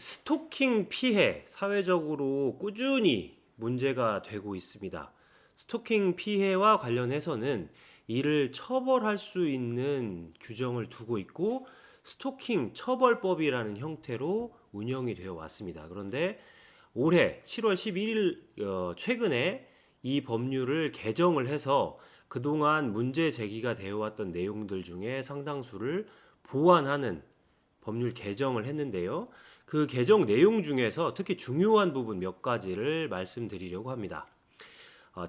스토킹 피해 사회적으로 꾸준히 문제가 되고 있습니다. 스토킹 피해와 관련해서는 이를 처벌할 수 있는 규정을 두고 있고 스토킹 처벌법이라는 형태로 운영이 되어 왔습니다. 그런데 올해 7월 11일 최근에 이 법률을 개정을 해서 그동안 문제 제기가 되어 왔던 내용들 중에 상당수를 보완하는 법률 개정을 했는데요. 그 개정 내용 중에서 특히 중요한 부분 몇 가지를 말씀드리려고 합니다.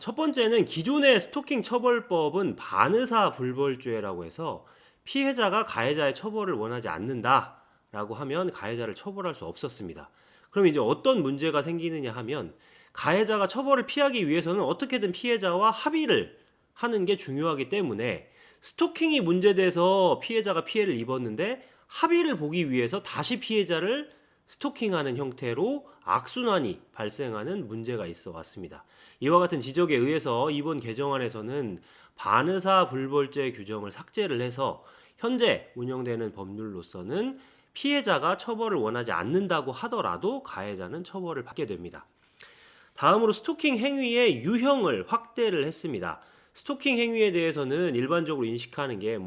첫 번째는 기존의 스토킹 처벌법은 반의사 불벌죄라고 해서 피해자가 가해자의 처벌을 원하지 않는다라고 하면 가해자를 처벌할 수 없었습니다. 그럼 이제 어떤 문제가 생기느냐 하면 가해자가 처벌을 피하기 위해서는 어떻게든 피해자와 합의를 하는 게 중요하기 때문에 스토킹이 문제돼서 피해자가 피해를 입었는데 합의를 보기 위해서 다시 피해자를 스토킹하는 형태로 악순환이 발생하는 문제가 있어 왔습니다. 이와 같은 지적에 의해서 이번 개정안에서는 반의사 불벌죄 규정을 삭제를 해서 현재 운영되는 법률로서는 피해자가 처벌을 원하지 않는다고 하더라도 가해자는 처벌을 받게 됩니다. 다음으로 스토킹 행위의 유형을 확대를 했습니다. 스토킹 행위에 대해서는 일반적으로 인식하는 게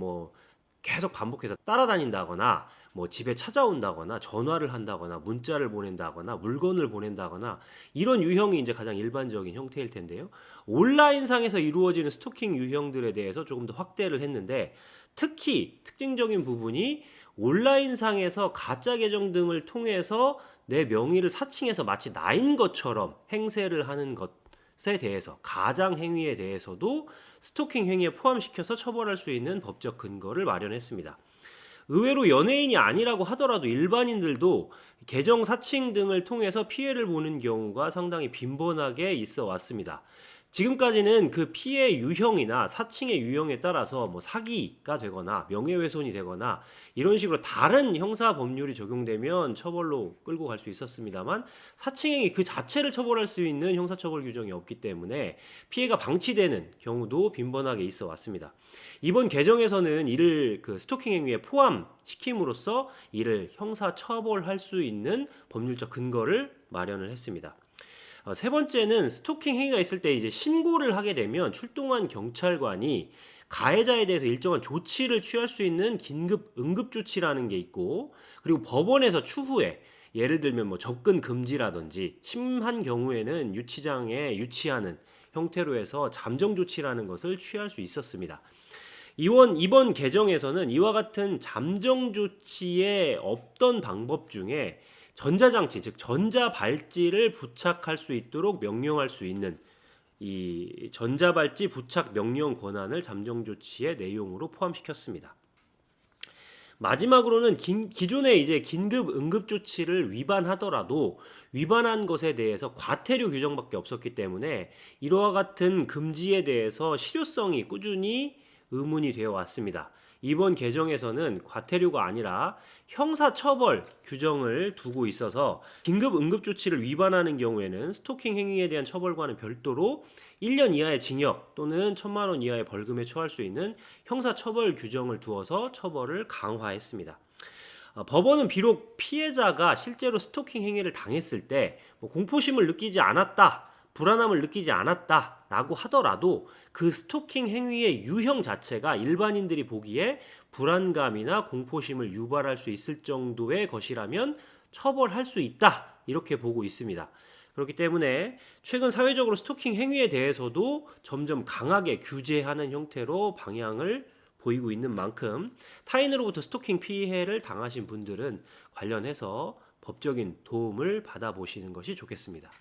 계속 반복해서 따라다닌다거나 집에 찾아온다거나 전화를 한다거나 문자를 보낸다거나 물건을 보낸다거나 이런 유형이 이제 가장 일반적인 형태일 텐데요. 온라인상에서 이루어지는 스토킹 유형들에 대해서 조금 더 확대를 했는데 특히 특징적인 부분이 온라인상에서 가짜 계정 등을 통해서 내 명의를 사칭해서 마치 나인 것처럼 행세를 하는 것에 대해서 가장 행위에 대해서도 스토킹 행위에 포함시켜서 처벌할 수 있는 법적 근거를 마련했습니다. 의외로 연예인이 아니라고 하더라도 일반인들도 계정 사칭 등을 통해서 피해를 보는 경우가 상당히 빈번하게 있어 왔습니다. 지금까지는 그 피해 유형이나 사칭의 유형에 따라서 사기가 되거나 명예훼손이 되거나 이런 식으로 다른 형사 법률이 적용되면 처벌로 끌고 갈 수 있었습니다만 사칭행위 그 자체를 처벌할 수 있는 형사처벌 규정이 없기 때문에 피해가 방치되는 경우도 빈번하게 있어 왔습니다. 이번 개정에서는 이를 스토킹 행위에 포함시킴으로써 이를 형사처벌할 수 있는 법률적 근거를 마련을 했습니다. 세 번째는 스토킹 행위가 있을 때 이제 신고를 하게 되면 출동한 경찰관이 가해자에 대해서 일정한 조치를 취할 수 있는 긴급 응급 조치라는 게 있고 그리고 법원에서 추후에 예를 들면 접근 금지라든지 심한 경우에는 유치장에 유치하는 형태로 해서 잠정 조치라는 것을 취할 수 있었습니다. 이번 개정에서는 이와 같은 잠정 조치에 없던 방법 중에 전자장치, 즉 전자발찌를 부착할 수 있도록 명령할 수 있는 이 전자발찌 부착 명령 권한을 잠정 조치의 내용으로 포함시켰습니다. 마지막으로는 기존의 이제 긴급 응급 조치를 위반하더라도 위반한 것에 대해서 과태료 규정밖에 없었기 때문에 이와 같은 금지에 대해서 실효성이 꾸준히 의문이 되어 왔습니다. 이번 개정에서는 과태료가 아니라 형사처벌 규정을 두고 있어서 긴급 응급조치를 위반하는 경우에는 스토킹 행위에 대한 처벌과는 별도로 1년 이하의 징역 또는 1,000만 원 이하의 벌금에 처할 수 있는 형사처벌 규정을 두어서 처벌을 강화했습니다. 법원은 비록 피해자가 실제로 스토킹 행위를 당했을 때 공포심을 느끼지 않았다, 불안함을 느끼지 않았다라고 하더라도 그 스토킹 행위의 유형 자체가 일반인들이 보기에 불안감이나 공포심을 유발할 수 있을 정도의 것이라면 처벌할 수 있다 이렇게 보고 있습니다. 그렇기 때문에 최근 사회적으로 스토킹 행위에 대해서도 점점 강하게 규제하는 형태로 방향을 보이고 있는 만큼 타인으로부터 스토킹 피해를 당하신 분들은 관련해서 법적인 도움을 받아보시는 것이 좋겠습니다.